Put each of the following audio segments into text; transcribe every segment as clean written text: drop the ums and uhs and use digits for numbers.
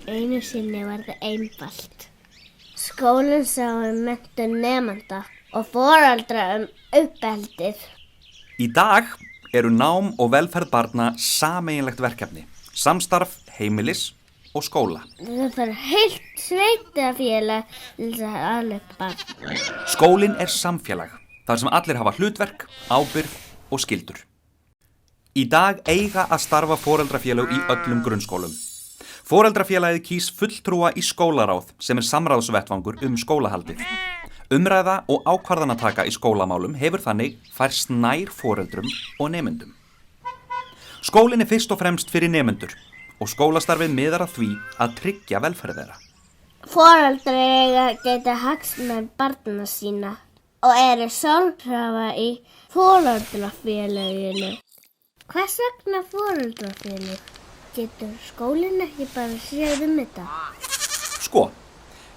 Einu sinni var það einfalt. Skólinn sá menntun nemenda og foreldra uppeldið. Í dag eru nám og velferð barna sameiginlegt verkefni, samstarf heimilis og skóla. Það þarf heilt sveitarfélag til að ala upp barn. Skólinn er samfélag, þar sem allir hafa hlutverk, ábyrgð og skyldur. Í dag eiga að starfa foreldrafélög í öllum grunnskólum. Foreldrafélagið kýs fulltrúa í skólaráð sem er samráðsvettvangur skólahaldið. Umræða og ákvarðanataka í skólamálum hefur þannig færst nær foreldrum og nemendum. Skólinn er fyrst og fremst fyrir nemendur og skólastarfið miðar að því að tryggja velferð þeirra. Foreldrar eiga geta hagsmuna barna sína og eru sjálfkrafa í foreldrafélaginu. Hvers vegna foreldrafélag? Getur skólinn ekki bara séð þetta? Sko,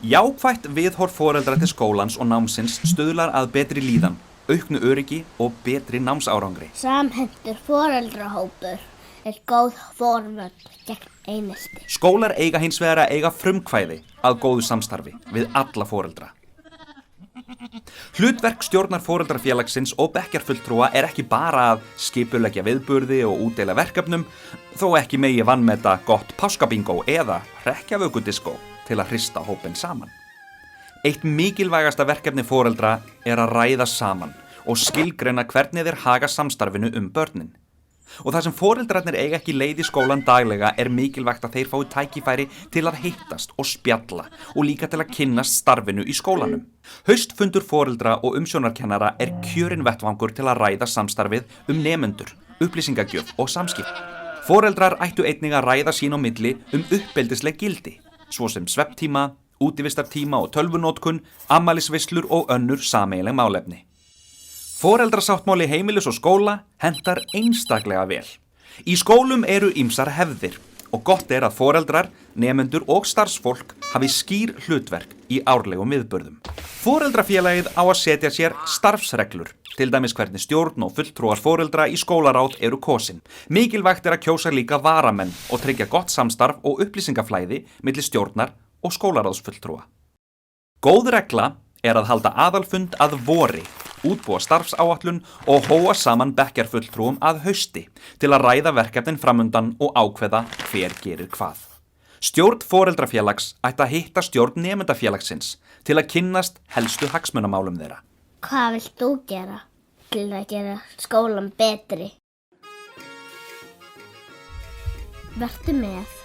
jákvætt viðhorf foreldra til skólans og námsins stuðlar að betri líðan, auknu öryggi og betri námsárangri. Samhentur foreldrahópur er góð forvörn gegn einelti. Skólar eiga hins vegar að eiga frumkvæði að góðu samstarfi við alla foreldra. Hlutverk stjórnar foreldrafélagsins og bekkjarfulltrúa er ekki bara að skipuleggja viðburði og útdeila verkefnum, þó ekki megi vanmeta gott páskabingó eða hrekkjavökudiskó til að hrista hópinn saman. Eitt mikilvægasta verkefni foreldra er að ræða saman og skilgreina hvernig þeir haga samstarfinu börnin. Og þar sem foreldrarnir eiga ekki leið í skólan daglega er mikilvægt að þeir fái tækifæri til að hittast og spjalla og líka til að kynnast starfinu í skólanum. Haustfundur foreldra og umsjónarkennara er kjörinn vettvangur til að ræða samstarfið nemendur, upplýsingagjöf og samskipt. Foreldrar ættu einnig að ræða sín á milli uppeldisleg gildi, svo sem svefntíma, útivistartíma og tölvunotkun, afmælisveislur og önnur sameiginleg málefni. Foreldrasáttmáli heimilis og skóla hentar einstaklega vel. Í skólum eru ýmsar hefðir og gott er að foreldrar, nemendur og starfsfólk hafi skýr hlutverk í árlegum viðburðum. Foreldrafélagið á að setja sér starfsreglur, til dæmis hvernig stjórn og fulltrúar foreldra í skólaráð eru kosin. Mikilvægt er að kjósa líka varamenn og tryggja gott samstarf og upplýsingaflæði milli stjórnar og skólaráðsfulltrúa. Góð regla er að halda aðalfund að vori, útbúa starfsáætlun og hóa saman bekkjarfulltrúum að hausti til að ræða verkefnin framundan og ákveða hver gerir hvað. Stjórn foreldrafélags ætti að hitta stjórn nemendafélagsins til að kynnast helstu hagsmunamálum þeirra. Hvað vilt þú gera til að gera skólan betri? Vertu með.